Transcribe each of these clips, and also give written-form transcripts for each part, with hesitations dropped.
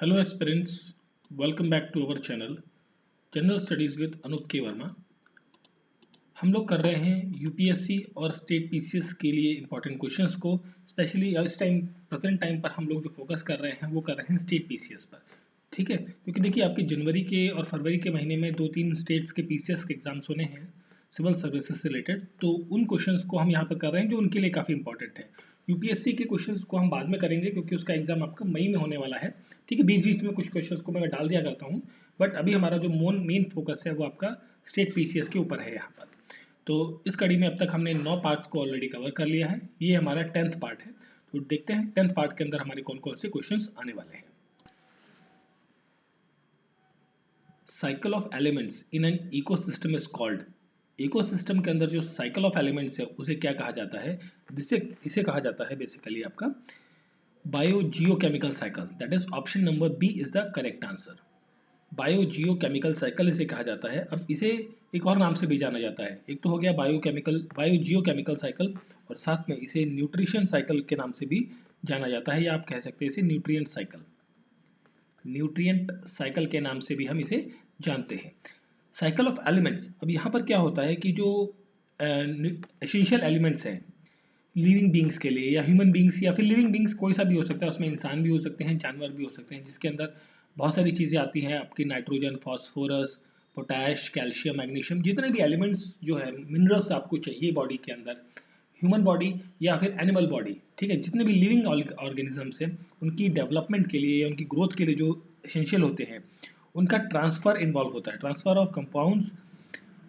Hello aspirants, welcome back to our channel general studies with Anoop K Verma. हम लोग कर रहे हैं यूपीएससी और स्टेट पीसीएस के लिए इंपॉर्टेंट क्वेश्चंस को। स्पेशली इस टाइम प्रेजेंट टाइम पर हम लोग जो फोकस कर रहे हैं वो कर रहे हैं स्टेट पीसीएस पर। ठीक है, क्योंकि देखिए आपके जनवरी के और फरवरी के महीने में 2-3 स्टेट्स के पीसीएस के एग्जाम्स होने हैं सिविल सर्विसेज से रिलेटेड, तो उन क्वेश्चंस को हम यहाँ पर कर रहे हैं जो उनके लिए काफ़ी इंपॉर्टेंट है। यूपीएससी के क्वेश्चंस को हम बाद में करेंगे क्योंकि उसका एग्जाम आपका मई में होने वाला है। ठीक है, बीच बीच में कुछ क्वेश्चंस को मैं डाल दिया करता हूँ, बट अभी हमारा जो मेन फोकस है वो आपका स्टेट पीसीएस के ऊपर है यहाँ पर। तो इस कड़ी में अब तक हमने 9 पार्ट्स को ऑलरेडी कवर कर लिया है। ये हमारा 10th पार्ट है, तो देखते हैं 10th पार्ट के अंदर हमारे कौन कौन से क्वेश्चंस आने वाले हैं। Cycle of elements in an ecosystem is called. Ecosystem के अंदर जो साइकिल ऑफ एलिमेंट्स है उसे क्या कहा जाता है? इसे कहा जाता है बेसिकली आपका biogeochemical cycle. That is option number B is the correct answer. Biogeochemical cycle इसे कहा जाता है। अब इसे एक और नाम से भी जाना जाता है। एक तो हो गया बायोजियोकेमिकल साइकिल, और साथ में इसे न्यूट्रिशन साइकिल के नाम से भी जाना जाता है, या आप कह सकते हैं इसे न्यूट्रिएंट साइकिल के नाम से भी हम इसे जानते हैं। साइकिल ऑफ एलिमेंट्स, अब यहाँ पर क्या होता है कि जो एसेंशियल एलिमेंट्स हैं लिविंग बींग्स के लिए, या ह्यूमन बींग्स, या फिर लिविंग बींग्स कोई सा भी हो सकता है, उसमें इंसान भी हो सकते हैं, जानवर भी हो सकते हैं, जिसके अंदर बहुत सारी चीज़ें आती हैं आपकी, nitrogen, phosphorus, potash, calcium, magnesium, जितने भी एलिमेंट्स जो है मिनरल्स आपको चाहिए बॉडी के अंदर, ह्यूमन बॉडी या फिर एनिमल बॉडी, ठीक है, जितने भी लिविंग ऑर्गेनिजम्स हैं उनकी डेवलपमेंट के लिए या उनकी ग्रोथ के लिए जो एसेंशियल होते हैं उनका ट्रांसफर इन्वॉल्व होता है। Transfer of compounds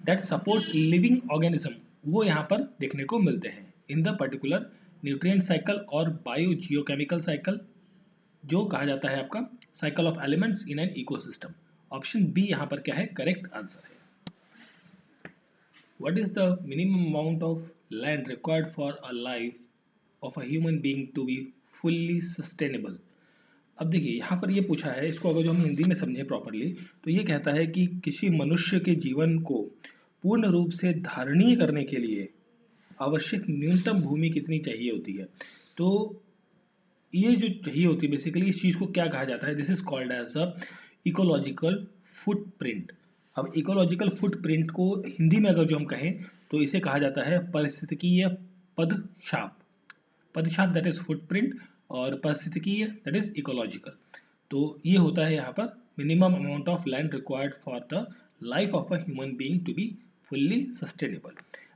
that support living organism, वो यहाँ पर देखने को मिलते हैं in the particular nutrient cycle और बायोजियोकेमिकल साइकिल, जो कहा जाता है आपका cycle of elements in an ecosystem. Option B यहाँ पर क्या है? करेक्ट आंसर है। What is the minimum amount of land required for a life of a human being to be fully sustainable? अब देखिए यहाँ पर ये पूछा है, इसको अगर जो हम हिंदी में समझें प्रॉपरली तो ये कहता है कि किसी मनुष्य के जीवन को पूर्ण रूप से धारणीय करने के लिए आवश्यक न्यूनतम भूमि कितनी चाहिए होती है। तो ये जो चाहिए होती है बेसिकली, इस चीज़ को क्या कहा जाता है? This is called as a ecological footprint. अब इकोलॉजिकल फुटप्रिंट को हिंदी में अगर जो हम कहें तो इसे कहा जाता है पारिस्थितिकीय पदछाप। पदछाप दैट इज फुटप्रिंट, और पारिस्थितिकीय दैट इज इकोलॉजिकल। तो ये होता है यहाँ पर minimum amount of land required for the life of a human being to be fully sustainable.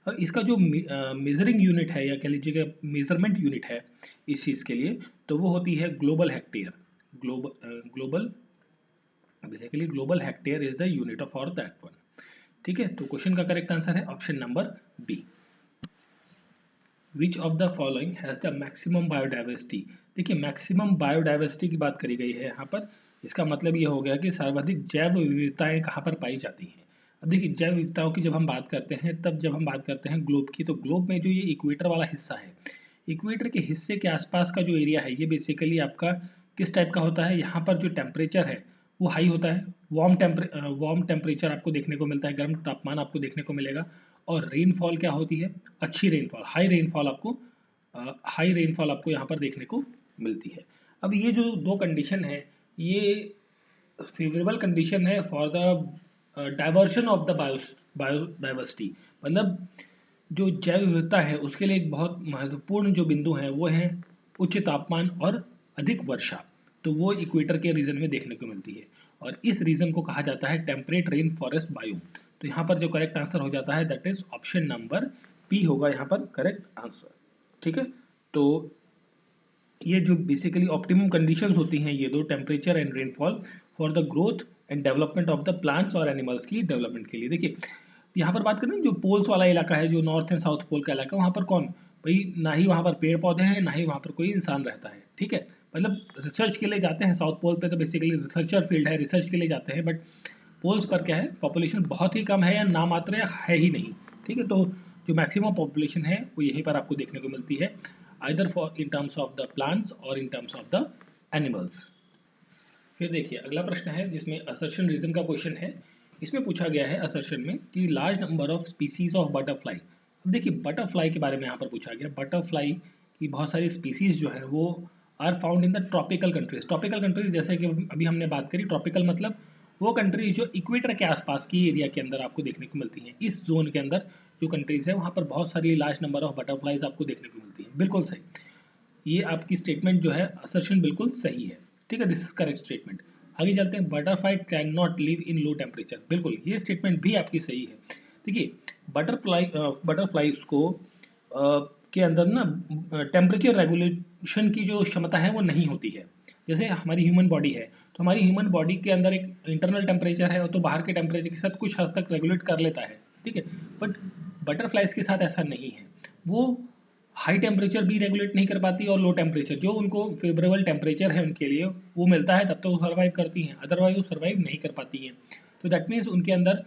अब इसका जो मेजरिंग यूनिट है, या कह लीजिएगा मेजरमेंट यूनिट है इस चीज़ के लिए, तो वो होती है global hectare. Global hectare is the unit of for that one. ठीक है, तो क्वेश्चन का करेक्ट आंसर है option number B. Which of the following has the maximum biodiversity? देखिए मैक्सिमम बायोडाइवर्सिटी की बात करी गई है यहाँ पर। इसका मतलब ये हो गया कि सर्वाधिक जैव विविधताएं कहाँ पर पाई जाती हैं। अब देखिए जैव विविधताओं की जब हम बात करते हैं, तब जब हम बात करते हैं ग्लोब की, तो ग्लोब में जो ये इक्वेटर वाला हिस्सा है, इक्वेटर के हिस्से के आसपास का जो एरिया है ये बेसिकली आपका किस टाइप का होता है? यहाँ पर जो टेम्परेचर है वो हाई होता है, वार्म टेम्परेचर आपको देखने को मिलता है, गर्म तापमान आपको देखने को मिलेगा, और रेनफॉल क्या होती है? अच्छी रेनफॉल, हाई रेनफॉल आपको यहाँ पर देखने को मिलती है। अब ये जो दो कंडीशन है ये फेवरेबल कंडीशन है for the diversion of the biodiversity. मतलब जो जैव विविधता है उसके लिए एक बहुत महत्वपूर्ण जो बिंदु है वो है उच्च तापमान और अधिक वर्षा। तो वो इक्वेटर के रीजन में देखने को मिलती है, और इस रीजन को कहा जाता है टेम्परेट रेन फॉरेस्ट बायोम। तो यहाँ पर जो करेक्ट आंसर हो जाता है that is option number P होगा यहाँ पर करेक्ट आंसर। ठीक है, तो ये जो बेसिकली ऑप्टिमम कंडीशंस होती हैं ये दो, temperature and rainfall, for the growth and development of the plants और एनिमल्स की डेवलपमेंट के लिए। देखिए यहाँ पर बात करें जो पोल्स वाला इलाका है, जो नॉर्थ एंड साउथ पोल का इलाका, वहाँ पर कौन भाई, ना ही वहाँ पर पेड़ पौधे हैं, ना ही वहाँ पर कोई इंसान रहता है। ठीक है, मतलब रिसर्च के लिए जाते हैं साउथ पोल पे, तो बेसिकली रिसर्चर फील्ड है, रिसर्च के लिए जाते हैं, बट पोल्स पर क्या है, पॉपुलेशन बहुत ही कम है, या नामात्र है ही नहीं। ठीक है, तो जो मैक्सिमम पॉपुलेशन है वो यहीं पर आपको देखने को मिलती है, either for in terms of the plants और in terms of the animals. फिर देखिए अगला प्रश्न है जिसमें असर्शन रीजन का क्वेश्चन है। इसमें पूछा गया है असर्शन में कि large number of species of butterfly. अब देखिए बटरफ्लाई के बारे में यहाँ पर पूछा गया, बटरफ्लाई की बहुत सारी स्पीसीज जो है वो are found in the tropical countries. Tropical countries जैसे कि अभी हमने बात करी, ट्रॉपिकल मतलब वो कंट्रीज जो इक्वेटर के आसपास की एरिया के अंदर आपको देखने को मिलती हैं। इस जोन के अंदर जो कंट्रीज है वहाँ पर बहुत सारी लार्ज नंबर ऑफ बटरफ्लाइज आपको देखने को मिलती हैं। बिल्कुल सही, ये आपकी स्टेटमेंट जो है, असर्शन बिल्कुल सही है। ठीक है, दिस इज करेक्ट स्टेटमेंट। आगे चलते हैं, butterfly can not live in low temperature. बिल्कुल, ये स्टेटमेंट भी आपकी सही है। देखिए, बटरफ्लाइज को के अंदर ना टेम्परेचर रेगुलेशन की जो क्षमता है वो नहीं होती है। जैसे हमारी ह्यूमन बॉडी है, तो हमारी ह्यूमन बॉडी के अंदर एक इंटरनल टेम्परेचर है और तो बाहर के टेम्परेचर के साथ कुछ हद तक रेगुलेट कर लेता है। ठीक है, बट बटरफ्लाइज के साथ ऐसा नहीं है। वो हाई टेम्परेचर भी रेगुलेट नहीं कर पाती और लो टेम्परेचर, जो उनको फेवरेबल टेम्परेचर है उनके लिए वो मिलता है तब तो वो सर्वाइव करती हैं, अदरवाइज वो सर्वाइव नहीं कर पाती हैं। तो दैट मीन्स उनके अंदर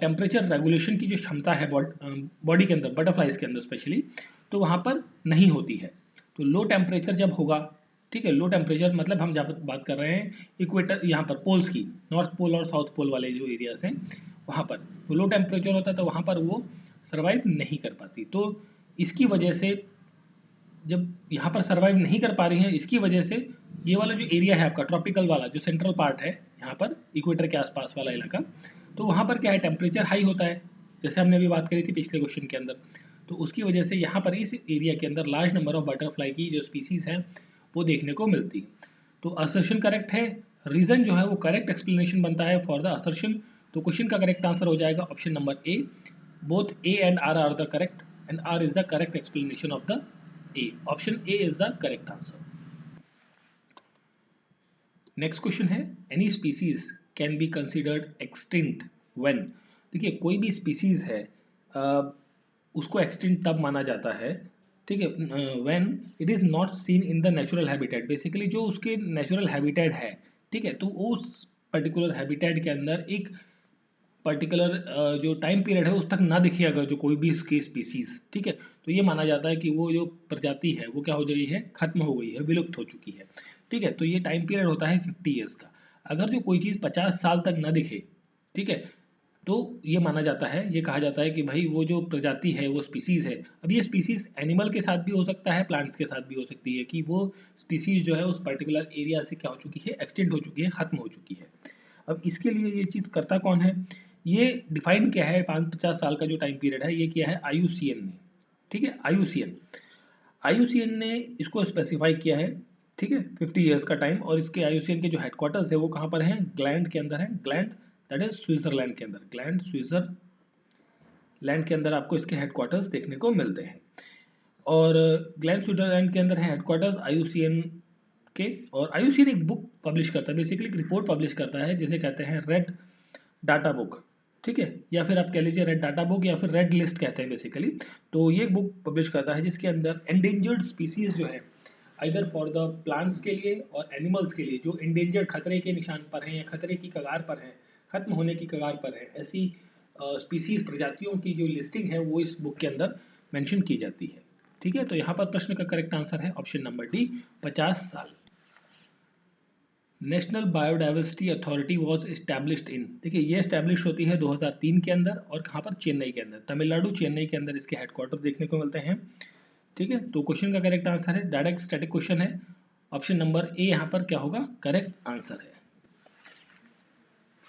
टेम्परेचर रेगुलेशन की जो क्षमता है बॉडी के अंदर, बटरफ्लाइज के अंदर स्पेशली, तो वहाँ पर नहीं होती है। तो लो टेम्परेचर जब होगा, ठीक है, लो टेम्परेचर मतलब हम जब बात कर रहे हैं इक्वेटर, यहाँ पर पोल्स की, नॉर्थ पोल और साउथ पोल वाले जो एरियाज हैं वहाँ पर तो लो टेम्परेचर होता है, तो वहाँ पर वो सर्वाइव नहीं कर पाती। तो इसकी वजह से जब यहाँ पर सर्वाइव नहीं कर पा रही है, इसकी वजह से ये वाला जो एरिया है आपका ट्रॉपिकल वाला, जो सेंट्रल पार्ट है यहाँ पर इक्वेटर के आसपास वाला इलाका, तो वहाँ पर क्या है, टेम्परेचर हाई होता है, जैसे हमने अभी बात करी थी पिछले क्वेश्चन के अंदर। तो उसकी वजह से यहाँ पर इस एरिया के अंदर लार्ज नंबर ऑफ बटरफ्लाई की जो स्पीसीज है वो देखने को मिलती है। तो असर्शन करेक्ट है, रीजन जो है वो करेक्ट एक्सप्लेनेशन बनता है फॉर द असर्शन। तो क्वेश्चन का करेक्ट आंसर हो जाएगा option number A. Both A and R the correct and R is the correct explanation of the A. Option A is the correct answer. Next question है, any species can be considered extinct when? देखिए, कोई भी species है उसको extinct तब माना जाता है, ठीक है, when it is not seen in the natural habitat. Basically जो उसके natural habitat है, ठीक है, तो उस particular habitat के अंदर एक पर्टिकुलर जो टाइम पीरियड है उस तक ना दिखे अगर जो कोई भी इसकी स्पीसीज, ठीक है, तो ये माना जाता है कि वो जो प्रजाति है वो क्या हो गई है, खत्म हो गई है, विलुप्त हो चुकी है। ठीक है, तो ये टाइम पीरियड होता है 50 ईयर्स का। अगर जो कोई चीज़ 50 साल तक ना दिखे, ठीक है, तो ये माना जाता है, ये कहा जाता है कि भाई वो जो प्रजाति है वो स्पीसीज है। अब ये स्पीसीज एनिमल के साथ भी हो सकता है, प्लांट्स के साथ भी हो सकती है, कि वो स्पीसीज जो है उस पर्टिकुलर एरिया से क्या हो चुकी है, एक्सटेंड हो चुकी है, खत्म हो चुकी है। अब इसके लिए ये चीज़ करता कौन है, ये डिफाइन क्या है, 50 साल का जो टाइम पीरियड है ये किया है IUCN ने। ठीक है, IUCN ने इसको स्पेसिफाई किया है, ठीक है, 50 ईयर्स का टाइम। और इसके IUCN के जो हेडक्वार्टर्स है वो कहाँ पर हैं, ग्लैंड के अंदर है, ग्लैंड दैट इज स्विट्जरलैंड के अंदर, ग्लैंड स्विट्जरलैंड के अंदर आपको इसके हेडक्वार्टर्स देखने को मिलते हैं। और ग्लैंड स्विट्जरलैंड के अंदर है हेडक्वार्टर्स IUCN के। और IUCN एक बुक पब्लिश करता है, बेसिकली एक रिपोर्ट पब्लिश करता है जिसे कहते हैं रेड डाटा बुक, ठीक है, या फिर आप कह लीजिए रेड डाटा बुक या फिर रेड लिस्ट कहते हैं बेसिकली। तो ये बुक पब्लिश करता है जिसके अंदर एंडेंजर्ड स्पीसीज जो है, आइदर फॉर द प्लांट्स के लिए और एनिमल्स के लिए, जो एंडेंजर्ड खतरे के निशान पर हैं या खतरे की कगार पर हैं, खत्म होने की कगार पर है, ऐसी स्पीसीज प्रजातियों की जो लिस्टिंग है वो इस बुक के अंदर मेंशन की जाती है। ठीक है, तो यहाँ पर प्रश्न का करेक्ट आंसर है ऑप्शन नंबर डी, 50 साल। National biodiversity authority was established in, देखिए ये एस्टैब्लिश होती है 2003 के अंदर, और कहाँ पर, चेन्नई के अंदर, तमिलनाडु चेन्नई के अंदर इसके हेडक्वार्टर देखने को मिलते हैं। ठीक है, तो क्वेश्चन का करेक्ट आंसर है, डायरेक्ट स्टैटिक क्वेश्चन है, ऑप्शन नंबर ए यहाँ पर क्या होगा, करेक्ट आंसर है।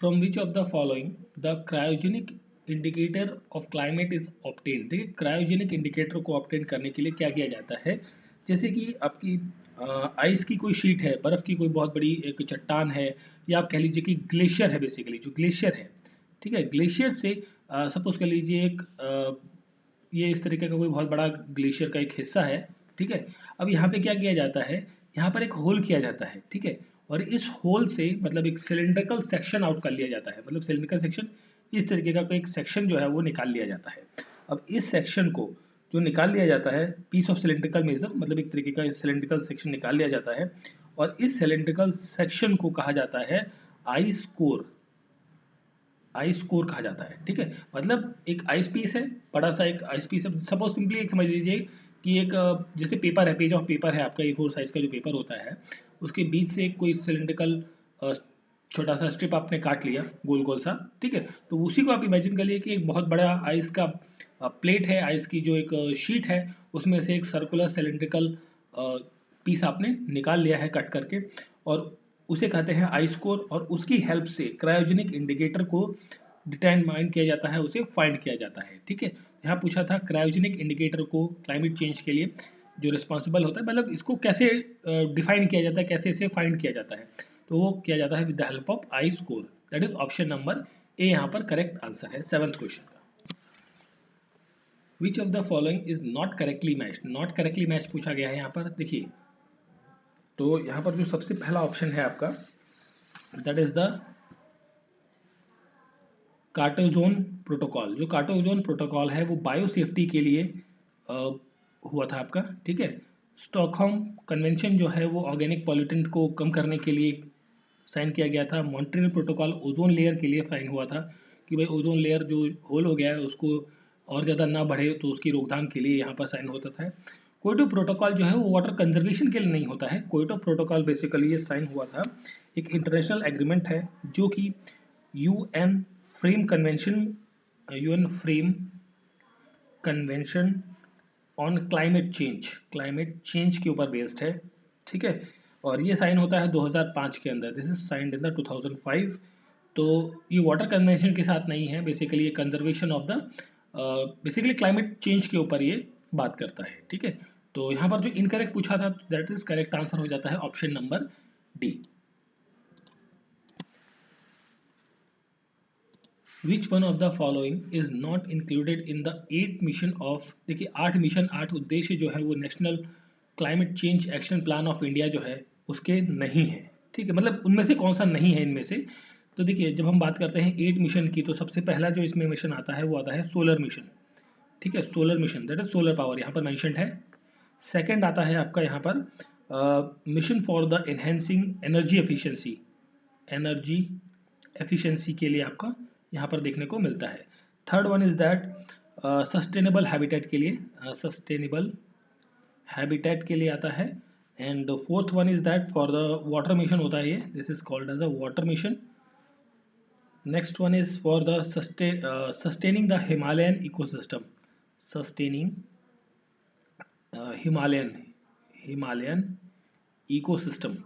From which of the following the cryogenic indicator of climate is obtained. देखिए, क्रायोजेनिक इंडिकेटर को ऑब्टेन करने के लिए क्या किया जाता है, जैसे कि आपकी आइस की कोई शीट है, बर्फ की कोई बहुत बड़ी एक चट्टान है, या आप कह लीजिए कि ग्लेशियर है, बेसिकली जो ग्लेशियर है, ठीक है, ग्लेशियर से सपोज कर लीजिए एक ये इस तरीके का कोई बहुत बड़ा ग्लेशियर का एक हिस्सा है, ठीक है। अब यहाँ पे क्या किया जाता है, यहाँ पर एक होल किया जाता है, ठीक है, और इस होल से मतलब एक सिलिंड्रिकल सेक्शन आउट कर लिया जाता है, मतलब सिलिंड्रिकल सेक्शन इस तरीके का एक सेक्शन जो है वो निकाल लिया जाता है। अब इस सेक्शन को जो निकाल लिया जाता है, पीस ऑफ सिलिंड्रिकल मेजर, मतलब एक तरीके का सिलिंड्रिकल सेक्शन निकाल लिया जाता है, और इस सिलिंड्रिकल सेक्शन को कहा जाता है आइस कोर, आइस कोर कहा जाता है। ठीक है, मतलब एक आइस पीस है, बड़ा सा एक आइस पीस है, सपोज सिंपली एक समझ लीजिए कि एक जैसे पेपर है, पेज ऑफ पेपर है आपका, A4 साइज का जो पेपर होता है, उसके बीच से कोई सिलिंड्रिकल छोटा सा स्ट्रिप आपने काट लिया गोल गोल सा, ठीक है, तो उसी को आप इमेजिन कर लिए कि एक बहुत बड़ा आइस का प्लेट है, आइस की जो एक शीट है, उसमें से एक सर्कुलर सिलिंड्रिकल पीस आपने निकाल लिया है कट करके, और उसे कहते हैं आई स्कोर, और उसकी हेल्प से क्रायोजेनिक इंडिकेटर को डिटरमाइन किया जाता है, उसे फाइंड किया जाता है। ठीक है, यहाँ पूछा था क्रायोजेनिक इंडिकेटर को क्लाइमेट चेंज के लिए जो रिस्पॉन्सिबल होता है, मतलब इसको कैसे डिफाइन किया जाता है, कैसे इसे फाइंड किया जाता है, तो वो किया जाता है with the help of I score. That is option number ए यहाँ पर करेक्ट आंसर है 7th क्वेश्चन का। विच of the following is not correctly matched, not correctly match पूछा गया है यहाँ पर। देखिए, तो यहाँ पर जो सबसे पहला ऑप्शन है आपका, दैट इज द कार्टोजोन प्रोटोकॉल। जो कार्टोजोन प्रोटोकॉल है वो बायो सेफ्टी के लिए हुआ था आपका। ठीक है, स्टॉकहोम कन्वेंशन जो है वो ऑर्गेनिक पॉल्यूटेंट को कम करने के लिए साइन किया गया था। मॉन्ट्रियल प्रोटोकॉल ओजोन लेयर के लिए साइन हुआ था कि भाई ओजोन लेयर जो होल हो गया है उसको और ज़्यादा ना बढ़े, तो उसकी रोकथाम के लिए यहाँ पर साइन होता था। क्योटो प्रोटोकॉल जो है वो वाटर कंजर्वेशन के लिए नहीं होता है। क्योटो प्रोटोकॉल बेसिकली ये साइन हुआ था, एक इंटरनेशनल एग्रीमेंट है जो कि UN frame convention on climate change के ऊपर बेस्ड है। ठीक है, और ये साइन होता है 2005 के अंदर। This is signed in the 2005। तो ये वाटर कन्वेंशन के साथ नहीं है, बेसिकली ये conservation of the basically climate change के ऊपर ये बात करता है। ठीक है, तो यहाँ पर जो इनकरेक्ट पूछा था दैट इज करेक्ट आंसर हो जाता है option number D. Which one of the following is not included in the 8 mission of, देखिए 8 मिशन 8 उद्देश्य जो है वो national climate change action plan of India जो है उसके नहीं है। ठीक है, मतलब उनमें से कौन सा नहीं है इनमें से। तो देखिए, जब हम बात करते हैं 8 मिशन की, तो सबसे पहला जो इसमें मिशन आता है वो आता है सोलर मिशन। ठीक है, solar mission that is solar power यहाँ पर मेंशन्ड है। सेकंड आता है आपका यहाँ पर mission for the enhancing energy efficiency के लिए आपका यहाँ पर देखने को मिलता है। Third one is that sustainable habitat के लिए, आता है। And fourth one is that for the water mission होता है ये, this is called as a water mission. Next one is for the sustaining the Himalayan ecosystem, sustaining Himalayan ecosystem.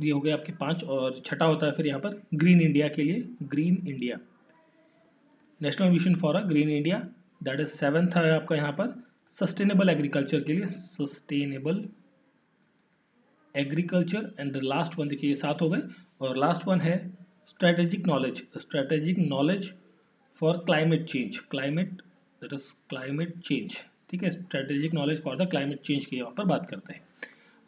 ये हो गए आपके 5, और छठा होता है फिर यहाँ पर ग्रीन इंडिया के लिए, green India national mission for a green India, that is 7th है आपका यहाँ पर। सस्टेनेबल एग्रीकल्चर के लिए sustainable agriculture, and last one देखिए ये 7 हो गए। और लास्ट वन है strategic knowledge for climate change, climate change. ठीक है, strategic knowledge for the climate change की यहाँ पर बात करते हैं।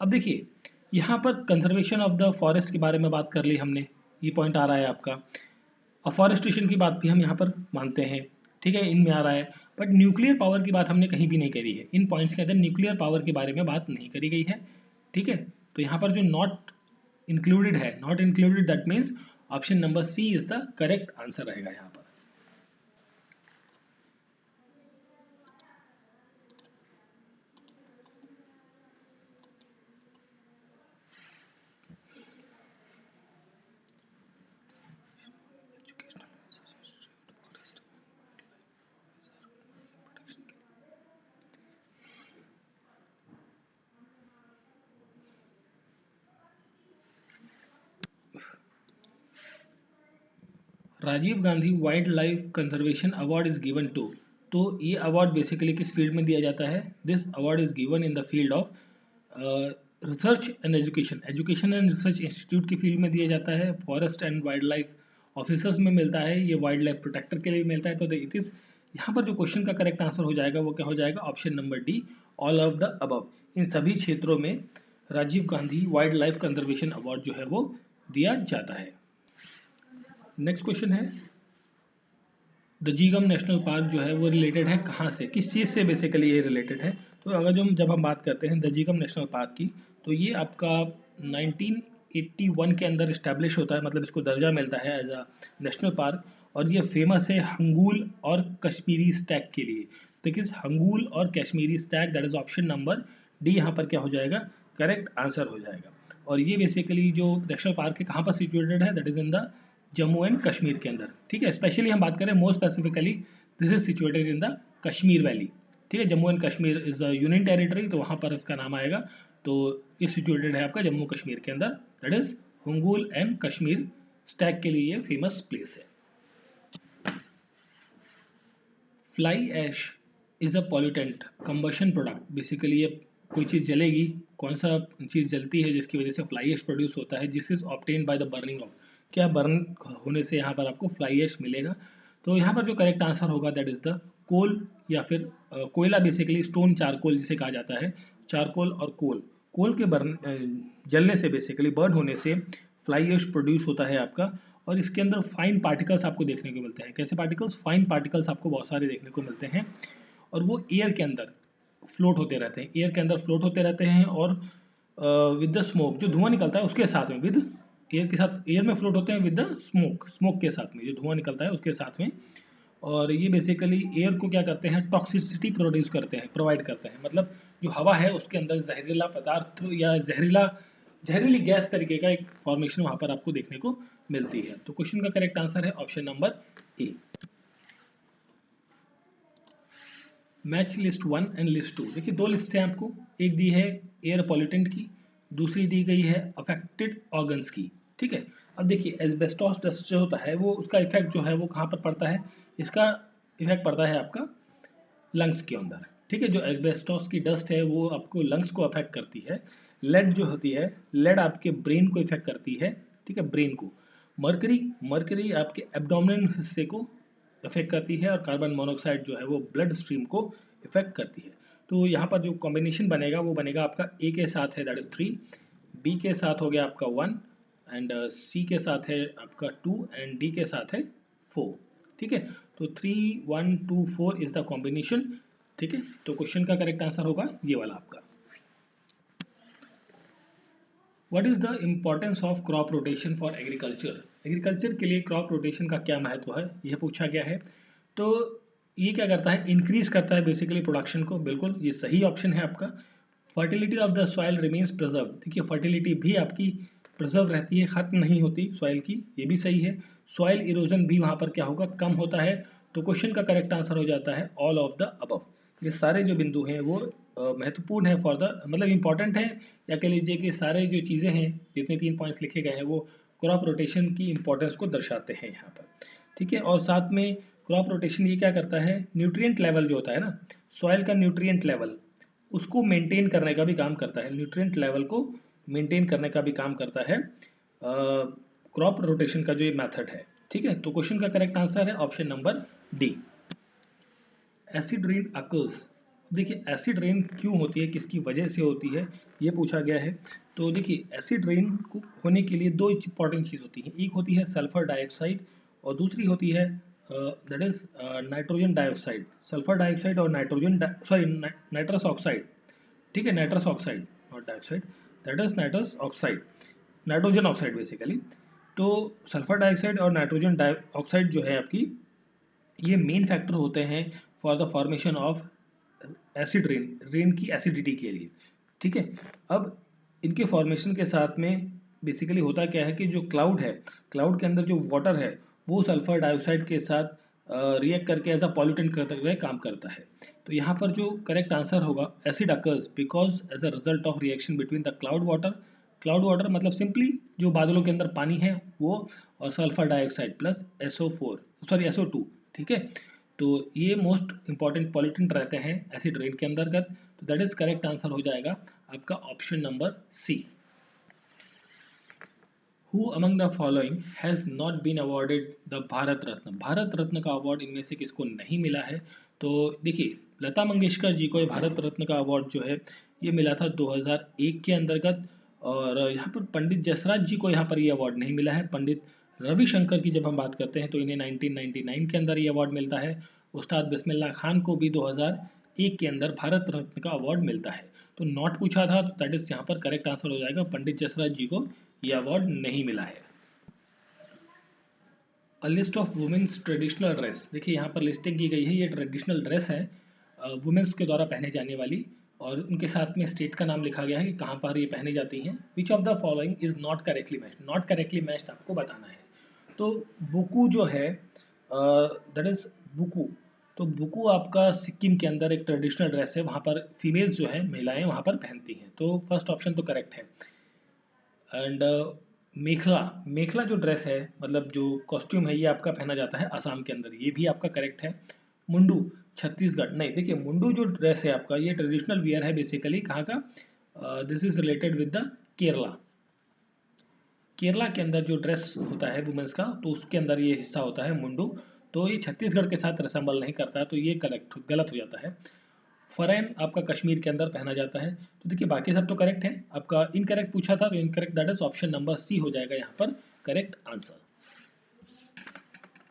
अब देखिए, यहाँ पर कंजर्वेशन ऑफ द फॉरेस्ट के बारे में बात कर ली हमने, ये पॉइंट आ रहा है आपका। अफॉरेस्टेशन की बात भी हम यहाँ पर मानते हैं। ठीक है, इनमें आ रहा है, बट न्यूक्लियर पावर की बात हमने कहीं भी नहीं करी है। इन पॉइंट्स के अंदर न्यूक्लियर पावर के बारे में बात नहीं करी गई है। ठीक है, तो यहाँ पर जो not included that means option number C is the correct answer रहेगा यहाँ पर। Rajiv Gandhi wild life conservation award is given to, तो ये अवार्ड बेसिकली किस फील्ड में दिया जाता है? This award is given in the field of research and education and research institute की फील्ड में दिया जाता है। Forest and wild life officers में मिलता है, ये वाइल्ड लाइफ प्रोटेक्टर के लिए मिलता है। तो इट इज यहाँ पर जो क्वेश्चन का करेक्ट आंसर हो जाएगा वो क्या हो जाएगा? Option number D, all of the above. इन सभी क्षेत्रों में Rajiv Gandhi wild life conservation award जो है वो दिया जाता है। नेक्स्ट क्वेश्चन है, द जीगम नेशनल पार्क जो है वो रिलेटेड है कहाँ से, किस चीज़ से बेसिकली ये रिलेटेड है? तो अगर जब हम बात करते हैं द जीगम नेशनल पार्क की, तो ये आपका 1981 के अंदर इस्टेब्लिश होता है, मतलब इसको दर्जा मिलता है एज अ नेशनल पार्क, और ये फेमस है हंगूल और कश्मीरी स्टैग के लिए। तो किस हंगूल और Kashmiri Stag, that is option number D यहाँ पर क्या हो जाएगा? करेक्ट आंसर हो जाएगा। और ये बेसिकली जो नेशनल पार्क है कहाँ पर सिचुएटेड है? That is in the Jammu and Kashmir के अंदर। ठीक है, स्पेशली हम बात करें more specifically this is situated in the Kashmir valley. ठीक है, Jammu and Kashmir is the union territory, तो वहाँ पर इसका नाम आएगा। तो ये सिचुएटेड है आपका जम्मू कश्मीर के अंदर, that is hangul and Kashmir stag के लिए ये फेमस प्लेस है। Fly ash is a pollutant combustion product, basically ये कोई चीज़ जलेगी, कौन सा चीज़ जलती है जिसकी वजह से फ्लाई ऐश प्रोड्यूस होता है, जिस is obtain by the burning of, क्या बर्न होने से यहाँ पर आपको फ्लाई ऐश मिलेगा। तो यहाँ पर जो करेक्ट आंसर होगा दैट इज द कोल, या फिर कोयला, बेसिकली स्टोन चारकोल जिसे कहा जाता है, चारकोल और कोल, कोल के बर्न जलने से, बेसिकली बर्न होने से फ्लाई ऐश प्रोड्यूस होता है आपका। और इसके अंदर फाइन पार्टिकल्स आपको देखने को मिलते हैं। कैसे पार्टिकल्स? फाइन पार्टिकल्स आपको बहुत सारे देखने को मिलते हैं, और वो एयर के अंदर फ्लोट होते रहते हैं, एयर के अंदर फ्लोट होते रहते हैं, और विद द स्मोक, जो धुआं निकलता है उसके साथ में, विद एयर के साथ, एयर में फ्लोट होते हैं विद द स्मोक, स्मोक के साथ में जो धुआं निकलता है उसके साथ में। और ये बेसिकली एयर को क्या करते हैं, टॉक्सिसिटी प्रोड्यूस करते हैं, प्रोवाइड करते हैं, मतलब जो हवा है उसके अंदर जहरीला पदार्थ या जहरीली गैस तरीके का एक फॉर्मेशन वहां पर आपको देखने को मिलती है। तो क्वेश्चन का करेक्ट आंसर है option number A. Match list 1 and list 2। देखिए दो लिस्ट है आपको, एक दी है एयर पॉल्यूटेंट की, दूसरी दी गई है अफेक्टेड ऑर्गन्स की। ठीक है, अब देखिए एस्बेस्टॉस डस्ट जो होता है वो, उसका इफेक्ट जो है वो कहाँ पर पड़ता है, इसका इफेक्ट पड़ता है आपका लंग्स के अंदर। ठीक है, जो एस्बेस्टॉस की डस्ट है वो आपको लंग्स को अफेक्ट करती है। लेड जो होती है, लेड आपके ब्रेन को इफेक्ट करती है। ठीक है, ब्रेन को। मर्करी आपके एब्डोमिनल हिस्से को इफेक्ट करती है, और कार्बन मोनोऑक्साइड जो है वो ब्लड स्ट्रीम को इफेक्ट करती है। तो यहाँ पर जो कॉम्बिनेशन बनेगा वो बनेगा आपका ए के साथ है दैट इज 3, बी के साथ हो गया आपका 1, एंड सी के साथ है आपका 2, एंड डी के साथ है 4। ठीक है, तो 3 1 2 4 इज द कॉम्बिनेशन। ठीक है, तो क्वेश्चन का करेक्ट आंसर होगा ये वाला आपका। What is the importance of crop rotation for agriculture? Agriculture के लिए क्रॉप रोटेशन का क्या महत्व है, यह पूछा गया है। तो ये क्या करता है, इंक्रीज करता है बेसिकली प्रोडक्शन को। बिल्कुल ये सही ऑप्शन है आपका। Fertility of the soil remains preserve, देखिए फर्टिलिटी भी आपकी प्रिजर्व रहती है, खत्म नहीं होती सॉइल की, ये भी सही है। सॉइल इरोजन भी वहां पर क्या होगा, कम होता है। तो क्वेश्चन का करेक्ट आंसर हो जाता है ऑल ऑफ द अबव। ये सारे जो बिंदु हैं वो महत्वपूर्ण है फॉर द, मतलब इंपॉर्टेंट है, या कह लीजिए कि सारे जो चीजें हैं, जितने 3 पॉइंट्स लिखे गए हैं वो क्रॉप रोटेशन की इंपॉर्टेंस को दर्शाते हैं यहाँ पर। ठीक है, और साथ में क्रॉप रोटेशन ये क्या करता है, न्यूट्रिएंट लेवल जो होता है ना, सॉइल का न्यूट्रिएंट लेवल, उसको मेंटेन करने का भी काम करता है, न्यूट्रिएंट लेवल को मेंटेन करने का भी काम करता है क्रॉप रोटेशन का जो ये मेथड है। ठीक है, तो क्वेश्चन का करेक्ट आंसर है option number D. Acid rain occurs, देखिए एसिड रेन क्यों होती है, किसकी वजह से होती है, ये पूछा गया है। तो देखिए एसिड रेन को होने के लिए दो इंपॉर्टेंट चीज होती है, एक होती है सल्फर डाइऑक्साइड, और दूसरी होती है that is nitrogen dioxide. Sulphur dioxide और नाइट्रोजन, सॉरी नाइट्रस ऑक्साइड। ठीक है, nitrous oxide, not dioxide, that is nitrous oxide, nitrogen oxide basically. तो सल्फर डाइऑक्साइड और नाइट्रोजन डाइऑक्साइड जो है आपकी, ये मेन फैक्टर होते हैं for the formation of acid rain, rain की एसिडिटी के लिए। ठीक है, अब इनके फॉर्मेशन के साथ में बेसिकली होता क्या है कि जो क्लाउड है, क्लाउड के अंदर जो वाटर है वो सल्फर डाइऑक्साइड के साथ रिएक्ट करके एज अ पॉल्यूटेंट करते हुए काम करता है। तो यहाँ पर जो करेक्ट आंसर होगा, acid occurs because as a result of reaction between the cloud water मतलब सिंपली जो बादलों के अंदर पानी है वो, और sulphur dioxide plus SO4, sorry SO2। ठीक है, तो ये मोस्ट इंपॉर्टेंट पॉल्यूटेंट रहते हैं एसिड रेन के अंतर्गत। तो दैट इज करेक्ट आंसर हो जाएगा आपका option number C. Who among the following has not been awarded the Bharat Ratna? Bharat Ratna का अवार्ड इनमें से किसको नहीं मिला है? तो देखिए लता मंगेशकर जी को ये भारत रत्न का अवार्ड जो है ये मिला था 2001 के अंतर्गत, और यहाँ पर पंडित जसराज जी को यहाँ पर ये अवार्ड नहीं मिला है। पंडित रविशंकर की जब हम बात करते हैं तो इन्हें 1999 के अंदर ये अवार्ड मिलता है। उस्ताद बिस्मिल्लाह खान को भी 2001 के अंदर भारत रत्न का अवार्ड मिलता है। तो नॉट पूछा था, तो दैट इज यहाँ पर करेक्ट आंसर हो जाएगा, पंडित जसराज जी को ये अवार्ड नहीं मिला है। A list of women's traditional dress, देखिए यहाँ पर लिस्टिंग की गई है, ये ट्रेडिशनल ड्रेस है वुमेन्स के द्वारा पहने जाने वाली, और उनके साथ में स्टेट का नाम लिखा गया है कि कहाँ पर ये पहनी जाती हैं। विच of the following is not correctly matched? Not correctly matched आपको बताना है। तो बुकू जो है दैट इज बुकू, तो बुकू आपका सिक्किम के अंदर एक ट्रेडिशनल ड्रेस है, वहाँ पर फीमेल्स जो है महिलाएं वहाँ पर पहनती हैं, तो फर्स्ट ऑप्शन तो करेक्ट है। एंड मेखला, मेखला जो ड्रेस है मतलब जो कॉस्ट्यूम है ये आपका पहना जाता है असम के अंदर, ये भी आपका करेक्ट है। मुंडू छत्तीसगढ़, नहीं देखिए मुंडू जो ड्रेस है आपका ये ट्रेडिशनल वियर है बेसिकली कहाँ का, this is related with the Kerala. Kerala के अंदर जो ड्रेस होता है वुमेन्स का तो उसके अंदर ये हिस्सा होता है मुंडू, तो ये छत्तीसगढ़ के साथ रिसेंबल नहीं करता, तो ये करेक्ट गलत हो जाता है। फरैन आपका कश्मीर के अंदर पहना जाता है। तो देखिए बाकी सब तो करेक्ट है, आपका इनकरेक्ट पूछा था तो incorrect that is option number C हो जाएगा यहाँ पर करेक्ट आंसर।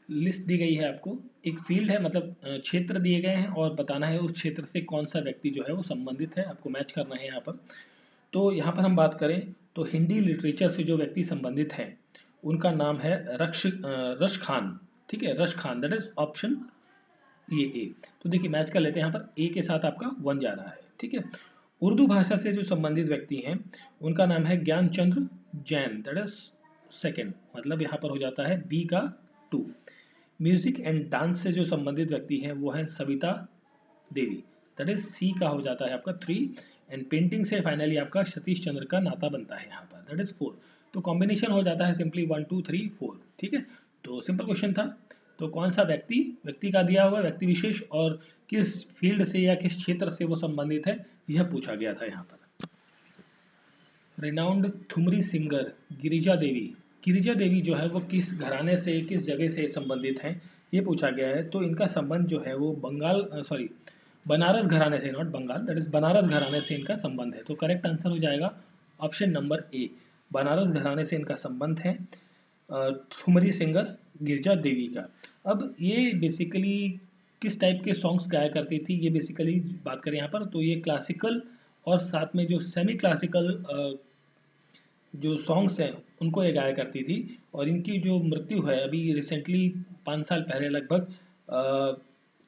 लिस्ट दी गई है आपको, एक फील्ड है मतलब क्षेत्र दिए गए हैं और बताना है उस क्षेत्र से कौन सा व्यक्ति जो है वो संबंधित है, आपको मैच करना है यहाँ पर। तो यहाँ पर हम बात करें तो हिंदी लिटरेचर से जो व्यक्ति संबंधित है उनका नाम है रश खान, ठीक है, rush Khan, that is option ये ए। तो देखिए मैच कर लेते हैं, यहाँ पर ए के साथ आपका 1 जा रहा है, ठीक है। उर्दू भाषा से जो संबंधित व्यक्ति हैं उनका नाम है Gyanchandra Jain, that is second, मतलब यहाँ पर हो जाता है बी का 2। म्यूजिक एंड डांस से जो संबंधित व्यक्ति हैं वो है सविता देवी, दैट इज सी का हो जाता है आपका 3। एंड पेंटिंग से फाइनली आपका सतीश चंद्र का नाता बनता है यहाँ पर, दैट इज 4। तो कॉम्बिनेशन हो जाता है सिंपली 1 2 3 4, ठीक है। तो सिंपल क्वेश्चन था, तो कौन सा व्यक्ति का दिया हुआ व्यक्ति विशेष और किस फील्ड से या किस क्षेत्र से वो संबंधित है यह पूछा गया था यहाँ पर। रिनाउंड ठुमरी सिंगर गिरिजा देवी, गिरिजा देवी जो है वो किस घराने से किस जगह से संबंधित हैं ये पूछा गया है। तो इनका संबंध जो है वो बनारस घराने से, not Bengal, that is Banaras घराने से इनका संबंध है। तो करेक्ट आंसर हो जाएगा ऑप्शन नंबर ए, बनारस घराने से इनका संबंध है ठुमरी सिंगर गिरिजा देवी का। अब ये बेसिकली किस टाइप के सॉन्ग्स गाया करती थी, ये बेसिकली बात करें यहाँ पर तो ये क्लासिकल और साथ में जो सेमी क्लासिकल जो सॉन्ग्स हैं उनको ये गाया करती थी। और इनकी जो मृत्यु है अभी रिसेंटली 5 साल पहले लगभग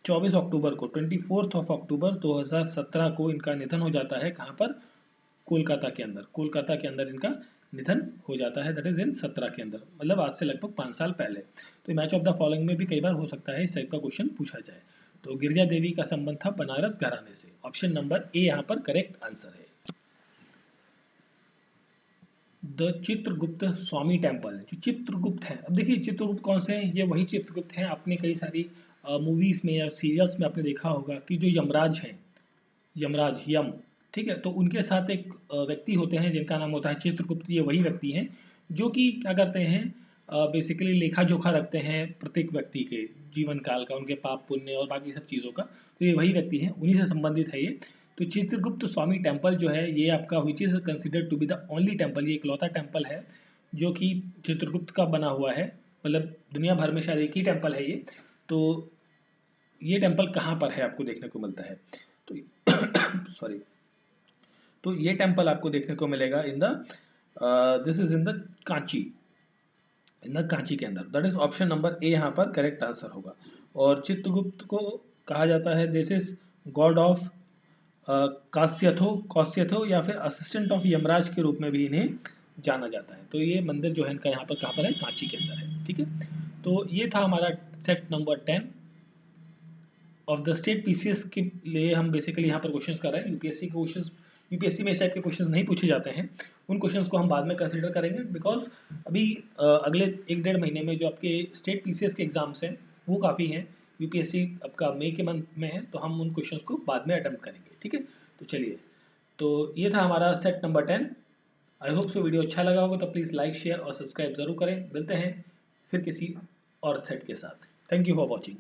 24 अक्टूबर को 24 अक्टूबर 2017 को इनका निधन हो जाता है। कहाँ पर, कोलकाता के अंदर इनका निधन हो जाता है, दैट इज इन 17 के अंदर, मतलब आज से लगभग 5 साल पहले। तो मैच ऑफ द फॉलोइंग में भी कई बार हो सकता है इस टाइप का क्वेश्चन पूछा जाए। तो गिरिजा देवी का संबंध था बनारस घराने से, ऑप्शन नंबर ए यहाँ पर करेक्ट आंसर है। द चित्रगुप्त स्वामी टेम्पल, जो चित्रगुप्त है, अब देखिए चित्रगुप्त कौन से हैं, ये वही चित्रगुप्त हैं, आपने कई सारी मूवीज में या सीरियल्स में आपने देखा होगा कि जो यमराज हैं, यमराज यम, ठीक है, तो उनके साथ एक व्यक्ति होते हैं जिनका नाम होता है चित्रगुप्त। ये वही व्यक्ति हैं जो कि क्या करते हैं, बेसिकली लेखा जोखा रखते हैं प्रत्येक व्यक्ति के जीवन काल का, उनके पाप पुण्य और बाकी सब चीज़ों का। तो ये वही व्यक्ति हैं, उन्हीं से संबंधित है ये। तो चित्रगुप्त स्वामी टेम्पल जो है ये आपका which is considered to be the only temple, ये इकलौता टेम्पल है जो कि चित्रगुप्त का बना हुआ है, मतलब दुनिया भर में शायद एक ही टेम्पल है ये। तो ये टेम्पल कहाँ पर है आपको देखने को मिलता है, तो सॉरी, तो ये टेम्पल आपको देखने को मिलेगा in the this is in the Kanchi, के अंदर, दैट इज ऑप्शन नंबर ए यहाँ पर करेक्ट आंसर होगा। और चित्रगुप्त को कहा जाता है दिस इज गॉड ऑफ कास्यथो या फिर असिस्टेंट ऑफ यमराज के रूप में भी इन्हें जाना जाता है। तो ये मंदिर जो है इनका यहाँ पर कहाँ पर है, कांची के अंदर है, ठीक है। तो ये था हमारा set number 10 of the state PCS के लिए हम बेसिकली यहाँ पर क्वेश्चंस कर रहे हैं। यूपीएससी में इस टाइप के क्वेश्चंस नहीं पूछे जाते हैं, उन क्वेश्चंस को हम बाद में कंसीडर करेंगे, बिकॉज अभी अगले 1-1.5 महीने में जो आपके स्टेट पीसीएस के एग्जाम्स हैं वो काफ़ी हैं। यूपीएससी आपका मई के मंथ में है, तो हम उन क्वेश्चंस को बाद में अटेम्प्ट करेंगे, ठीक है। तो चलिए, तो ये था हमारा set number 10। I hope so video अच्छा लगा होगा, तो प्लीज़ लाइक शेयर और सब्सक्राइब जरूर करें। मिलते हैं फिर किसी और सेट के साथ। Thank you for watching.